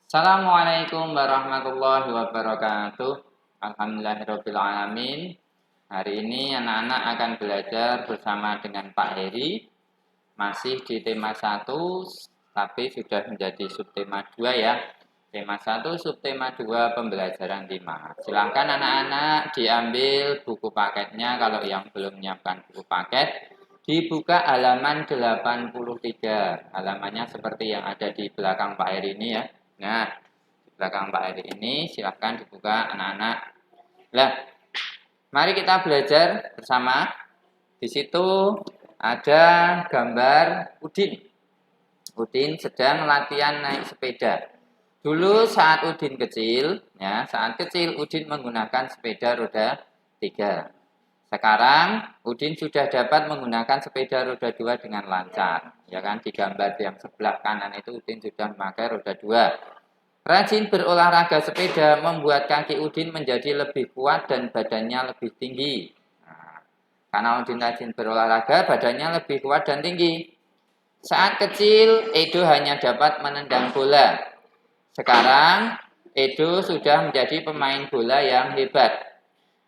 Assalamualaikum warahmatullahi wabarakatuh. Alhamdulillahirabbil alamin. Hari ini anak-anak akan belajar bersama dengan Pak Heri. Masih di tema 1, tapi sudah menjadi subtema 2 ya. Tema 1, subtema 2, pembelajaran 5. Silahkan anak-anak diambil buku paketnya kalau yang belum menyiapkan buku paket. Dibuka halaman 83. Halamannya seperti yang ada di belakang Pak Heri ini ya. Nah, di belakang Pak Heri ini silahkan dibuka anak-anak. Nah, mari kita belajar bersama. Di situ ada gambar Udin. Udin sedang latihan naik sepeda. Dulu saat Udin kecil, Udin menggunakan sepeda roda 3. Sekarang Udin sudah dapat menggunakan sepeda roda 2 dengan lancar. Ya kan, di gambar yang sebelah kanan itu Udin sudah memakai roda 2. Rajin berolahraga sepeda membuat kaki Udin menjadi lebih kuat dan badannya lebih tinggi. Nah, karena Udin rajin berolahraga, badannya lebih kuat dan tinggi. Saat kecil, Edo hanya dapat menendang bola. Sekarang, Edo sudah menjadi pemain bola yang hebat.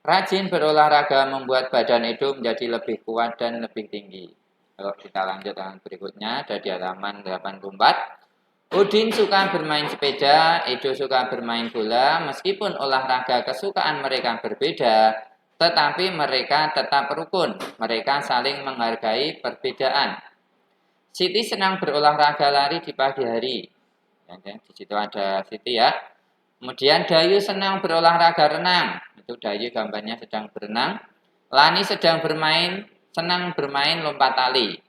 Rajin berolahraga membuat badan Edo menjadi lebih kuat dan lebih tinggi. Kalau kita lanjut dengan berikutnya, ada di halaman 84. Udin suka bermain sepeda, Edo suka bermain bola. Meskipun olahraga kesukaan mereka berbeda, tetapi mereka tetap rukun. Mereka saling menghargai perbedaan. Siti senang berolahraga lari di pagi hari. Di situ ada Siti ya. Kemudian Dayu senang berolahraga renang. Itu Dayu gambarnya sedang berenang. Lani senang bermain lompat tali.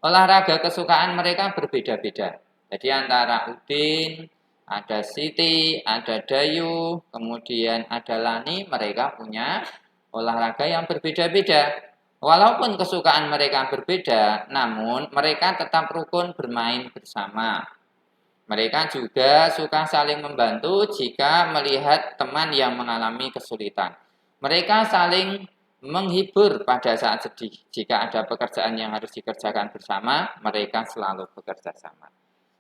Olahraga kesukaan mereka berbeda-beda. Jadi antara Udin, ada Siti, ada Dayu, kemudian ada Lani, mereka punya olahraga yang berbeda-beda. Walaupun kesukaan mereka berbeda, namun mereka tetap rukun bermain bersama. Mereka juga suka saling membantu jika melihat teman yang mengalami kesulitan. Mereka saling menghibur pada saat sedih. Jika ada pekerjaan yang harus dikerjakan bersama, mereka selalu bekerja sama.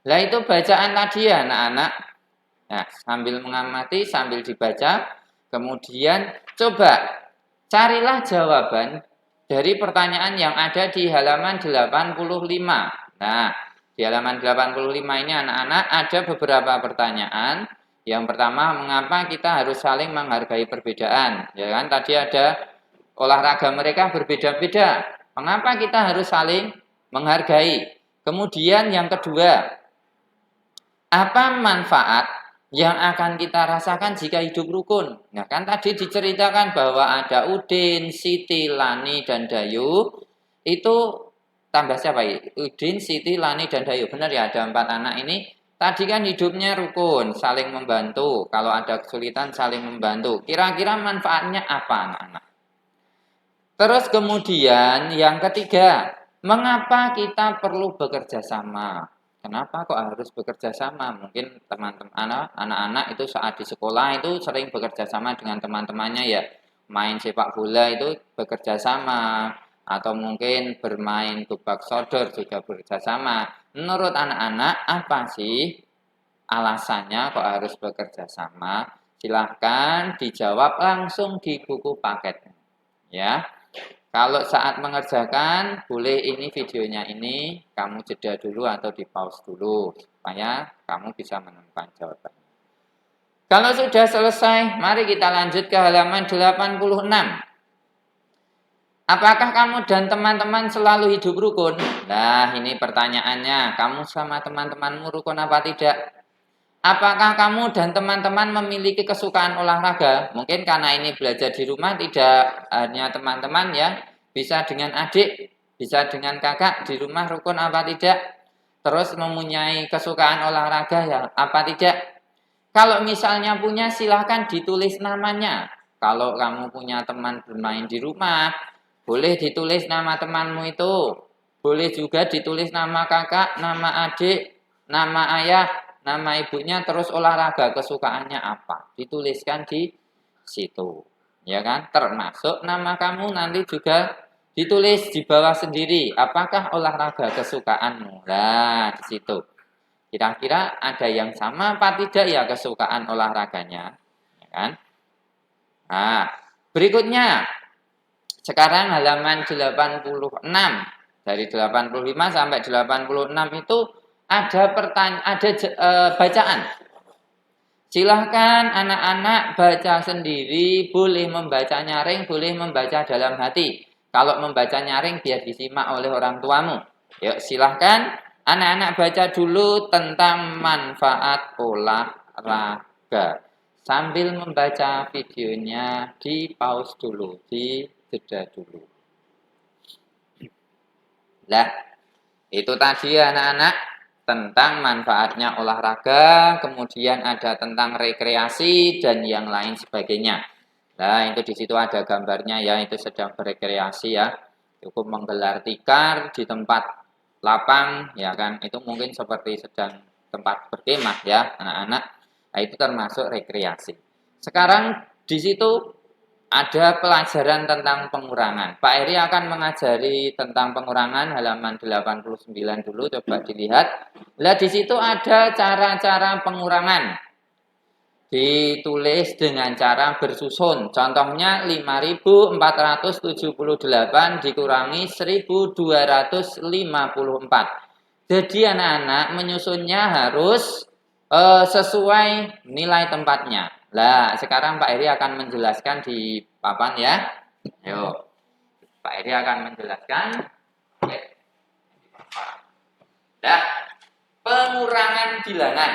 Nah, itu bacaan tadi ya anak-anak. Nah, sambil mengamati, sambil dibaca, kemudian coba carilah jawaban dari pertanyaan yang ada di halaman 85. Nah, di halaman 85 ini anak-anak ada beberapa pertanyaan. Yang pertama, mengapa kita harus saling menghargai perbedaan? Ya kan, tadi ada olahraga mereka berbeda-beda. Mengapa kita harus saling menghargai? Kemudian yang kedua, apa manfaat yang akan kita rasakan jika hidup rukun? Nah, kan tadi diceritakan bahwa ada Udin, Siti, Lani, dan Dayu. Itu tambah siapa ya? Udin, Siti, Lani, dan Dayu. Benar ya, ada 4 anak ini. Tadi kan hidupnya rukun, saling membantu. Kalau ada kesulitan, saling membantu. Kira-kira manfaatnya apa anak-anak? Terus kemudian yang ketiga, mengapa kita perlu bekerja sama? Kenapa kok harus bekerja sama? Mungkin teman-teman anak-anak itu saat di sekolah itu sering bekerja sama dengan teman-temannya ya. Main sepak bola itu bekerja sama. Atau mungkin bermain tubak sodor juga bekerja sama. Menurut anak-anak apa sih alasannya kok harus bekerja sama? Silahkan dijawab langsung di buku paket. Ya. Kalau saat mengerjakan, boleh ini videonya ini kamu jeda dulu atau di pause dulu supaya kamu bisa menemukan jawabannya. Kalau sudah selesai, mari kita lanjut ke halaman 86. Apakah kamu dan teman-teman selalu hidup rukun? Nah, ini pertanyaannya. Kamu sama teman-temanmu rukun apa tidak? Apakah kamu dan teman-teman memiliki kesukaan olahraga? Mungkin karena ini belajar di rumah tidak hanya teman-teman ya, bisa dengan adik, bisa dengan kakak di rumah rukun apa tidak? Terus mempunyai kesukaan olahraga ya apa tidak? Kalau misalnya punya silahkan ditulis namanya. Kalau kamu punya teman bermain di rumah, boleh ditulis nama temanmu itu. Boleh juga ditulis nama kakak, nama adik, nama ayah, nama ibunya, terus olahraga kesukaannya apa. Dituliskan di situ. Ya kan? Termasuk nama kamu nanti juga ditulis di bawah sendiri. Apakah olahraga kesukaanmu? Nah, di situ. Kira-kira ada yang sama apa tidak ya kesukaan olahraganya, ya kan? Nah, berikutnya sekarang halaman 86. Dari 85 sampai 86 itu ada bacaan. Silahkan anak-anak baca sendiri, boleh membaca nyaring, boleh membaca dalam hati. Kalau membaca nyaring biar disimak oleh orang tuamu. Yuk silahkan anak-anak baca dulu tentang manfaat olahraga. Sambil membaca videonya di pause dulu, di jeda dulu. Nah, itu tadi anak-anak tentang manfaatnya olahraga, kemudian ada tentang rekreasi dan yang lain sebagainya. Nah, itu di situ ada gambarnya ya, itu sedang berekreasi ya. Cukup menggelar tikar di tempat lapang ya kan. Itu mungkin seperti sedang tempat berkemah ya, anak-anak. Nah, itu termasuk rekreasi. Sekarang di situ ada pelajaran tentang pengurangan. Pak Eri akan mengajari tentang pengurangan halaman 89 dulu, coba dilihat. Nah, di situ ada cara-cara pengurangan. Ditulis dengan cara bersusun. Contohnya 5.478 dikurangi 1.254. Jadi anak-anak menyusunnya harus sesuai nilai tempatnya. Nah, sekarang Pak Eri akan menjelaskan di papan ya. Ayo, Pak Eri akan menjelaskan. Oke. Nah, pengurangan bilangan.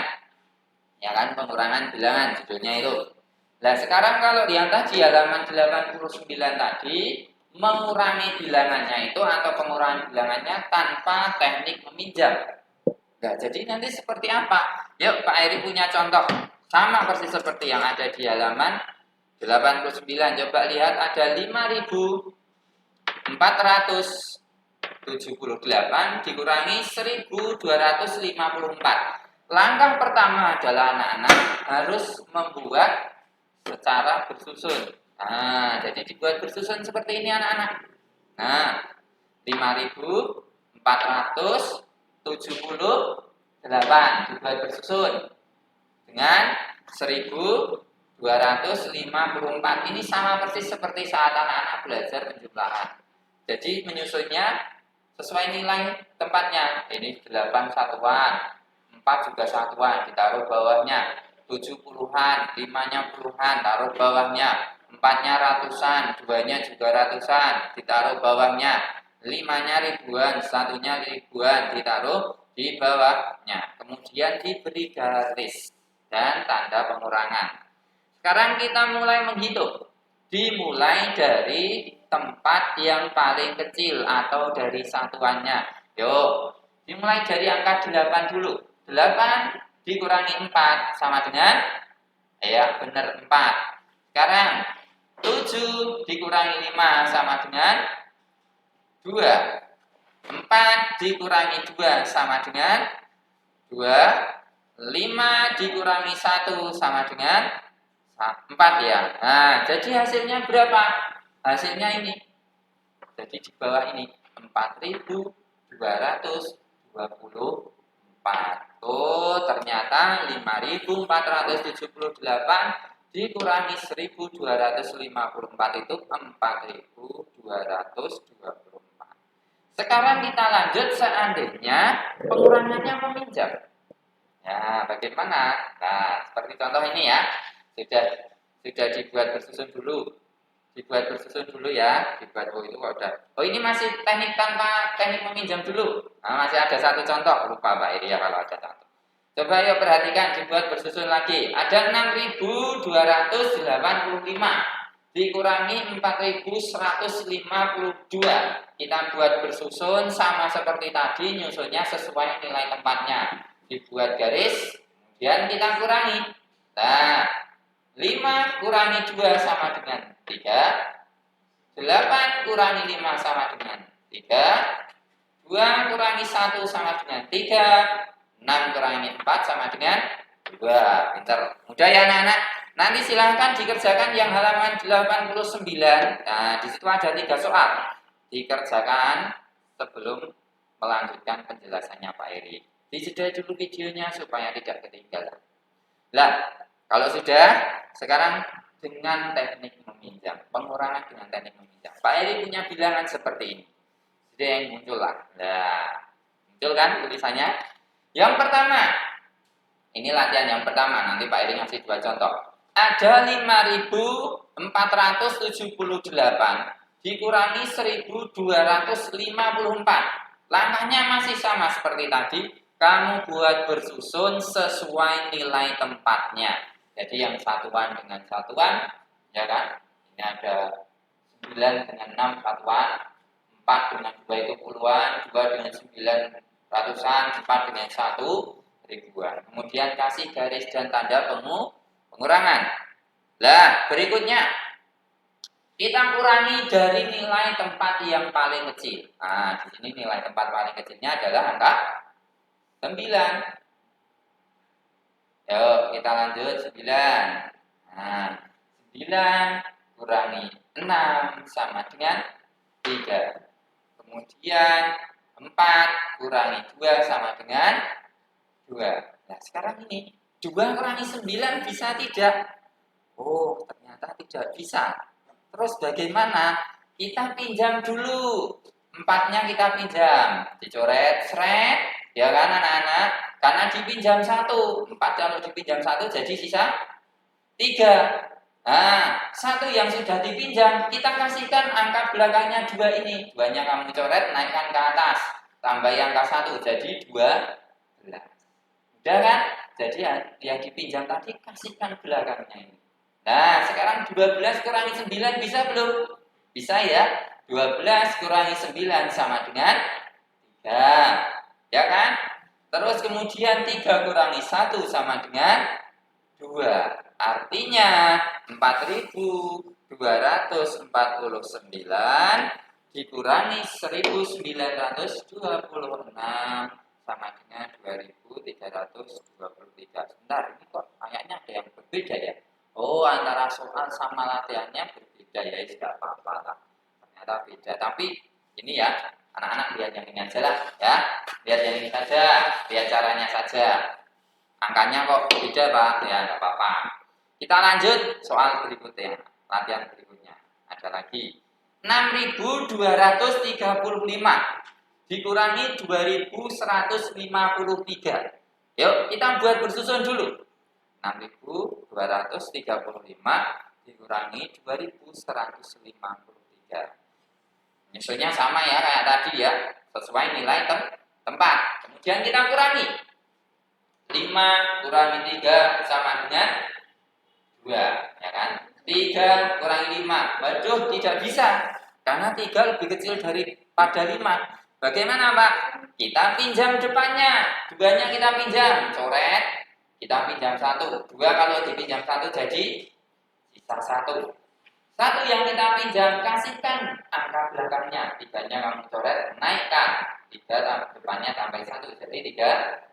Ya kan, pengurangan bilangan judulnya itu. Nah, sekarang kalau di atas di halaman 89 tadi, mengurangi bilangannya itu atau pengurangan bilangannya tanpa teknik meminjam. Nah, jadi nanti seperti apa? Yuk, Pak Eri punya contoh. Sama persis seperti yang ada di halaman 89. Coba lihat ada 5.478 dikurangi 1.254. Langkah pertama adalah anak-anak harus membuat secara bersusun. Nah, jadi dibuat bersusun seperti ini anak-anak. Nah, 5.478 dibuat bersusun dengan 1.254. Ini sama persis seperti saat anak-anak belajar penjumlahan. Jadi menyusunnya sesuai nilai tempatnya. Ini 8 satuan, 4 juga satuan, ditaruh bawahnya. 7 puluhan, 5-nya puluhan, taruh bawahnya. 4-nya ratusan, 2-nya juga ratusan, ditaruh bawahnya. 5-nya ribuan, 1-nya ribuan, ditaruh di bawahnya. Kemudian diberi garis dan tanda pengurangan. Sekarang kita mulai menghitung. Dimulai dari tempat yang paling kecil atau dari satuannya. Yuk, dimulai dari angka 8 dulu. 8 dikurangi 4 sama dengan, ya benar 4. Sekarang 7 dikurangi 5 sama dengan 2. 4 dikurangi 2 sama dengan 2. 5 dikurangi 1 sama dengan 4 ya. Nah, jadi hasilnya berapa? Hasilnya ini. Jadi di bawah ini 4.224. Oh, ternyata 5.478 dikurangi 1.254 itu 4.224. Sekarang kita lanjut seandainya pengurangannya meminjam. Ya, bagaimana? Nah, seperti contoh ini ya. Sudah dibuat bersusun dulu. Dibuat bersusun dulu ya. Dibuat itu kok udah. Oh, ini masih teknik tanpa teknik meminjam dulu. Nah, masih ada satu contoh. Lupa Pak Iri ya kalau ada contoh. Coba yuk perhatikan dibuat bersusun lagi. Ada 6.285 dikurangi 4.152. Kita buat bersusun sama seperti tadi, nyusunnya sesuai nilai tempatnya. Dibuat garis, kemudian kita kurangi. Nah, 5 kurangi 2 sama dengan 3. 8 kurangi 5 sama dengan 3. 2 kurangi 1 sama dengan 3. 6 kurangi 4 sama dengan 2. Pinter. Mudah ya anak-anak. Nanti silahkan dikerjakan yang halaman 89. Nah, di situ ada 3 soal. Dikerjakan sebelum melanjutkan penjelasannya Pak Eri. Dijeda dulu videonya supaya tidak ketinggalan. Lah, kalau sudah, sekarang dengan teknik meminjam, pengurangan dengan teknik meminjam. Pak Eri punya bilangan seperti ini. Jadi yang muncul lah. Nah, muncul kan tulisannya? Yang pertama, ini latihan yang pertama. Nanti Pak Eri ngasih 2 contoh. Ada 5.478 dikurangi 1.254. Langkahnya masih sama seperti tadi. Kamu buat bersusun sesuai nilai tempatnya. Jadi yang satuan dengan satuan, ya kan? Ini ada 9 dengan 6 satuan, 4 dengan 2 itu puluhan, 2 dengan 9 ratusan, 4 dengan 1 ribuan. Kemudian kasih garis dan tanda pengurangan. Lah, berikutnya kita kurangi dari nilai tempat yang paling kecil. Nah, di sini nilai tempat paling kecilnya adalah angka 9. Yuk, kita lanjut 9. Nah, 9 kurangi 6 sama dengan 3. Kemudian 4 kurangi 2 sama dengan 2. Nah, sekarang ini 2 kurangi 9 bisa tidak? Oh, ternyata tidak bisa. Terus bagaimana? Kita pinjam dulu. 4-nya kita pinjam. Dicoret, seret. Ya kan anak-anak? Karena dipinjam 1. 4 kalau dipinjam 1 jadi sisa 3. Nah, 1 yang sudah dipinjam, kita kasihkan angka belakangnya 2 ini. 2-nya kamu coret, naikkan ke atas. Tambah angka 1, jadi 12. Udah kan? Jadi yang dipinjam tadi kasihkan belakangnya ini. Nah, sekarang 12 kurangi 9 bisa belum? Bisa ya. 12 kurangi 9 sama dengan 3. Ya kan? Terus kemudian 3 kurangi 1 sama dengan 2. Artinya 4.249 dikurangi 1.926 sama dengan 2.323. Sebentar, ini kok kayaknya ada yang berbeda ya. Oh, antara soal sama latihannya berbeda ya, tidak apa-apa lah. Ternyata beda. Tapi ini ya, anak-anak lihat yang ini aja lah ya. Lihat yang ini saja, lihat caranya saja. Angkanya kok beda Pak, ya nggak apa-apa. Kita lanjut soal berikutnya, latihan berikutnya. Ada lagi 6.235 dikurangi 2.153. Yuk kita buat bersusun dulu. 6.235 dikurangi 2.153. Nyusunnya sama ya kayak tadi ya, sesuai nilai tempat. Kemudian kita kurangi. 5 kurangi 3 sama dengan 2, ya kan? 3 kurangi 5. Waduh, tidak bisa. Karena 3 lebih kecil daripada 5. Bagaimana, Pak? Kita pinjam depannya. 2-nya kita pinjam, coret. Kita pinjam 1. 2 kalau dipinjam 1 jadi sisa 1. 1 yang kita pinjam, kasihkan angka belakangnya. 3-nya kamu coret, naikkan. 3 depannya tambah 1 jadi 13.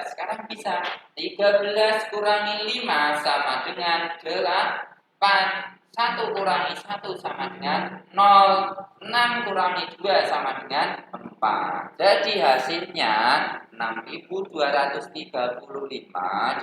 Sekarang bisa 13 kurangi 5 sama dengan 8. 1 kurangi 1 sama dengan 0. 6 kurangi 2 sama dengan 4. Jadi hasilnya 6.235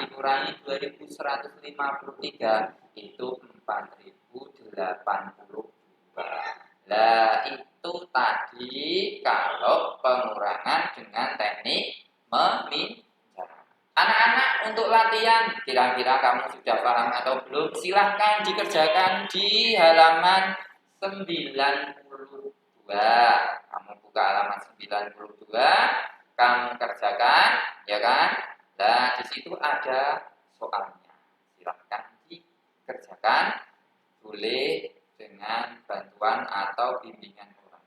dikurangi 2.153 itu 4.082. Lah itu tadi kalau pengurangan dengan teknik meminjam. Anak-anak untuk latihan, kira-kira kamu sudah paham atau belum? Silahkan dikerjakan di halaman 92. Kamu buka halaman 92, kamu kerjakan, ya kan? Nah, di situ ada soalnya. Silahkan dikerjakan, boleh dengan bantuan atau bimbingan orang.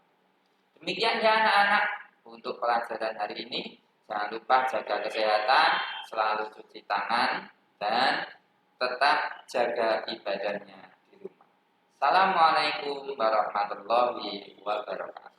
Demikian ya anak-anak untuk pelajaran hari ini. Jangan lupa jaga kesehatan, selalu cuci tangan, dan tetap jaga ibadahnya di rumah. Assalamualaikum warahmatullahi wabarakatuh.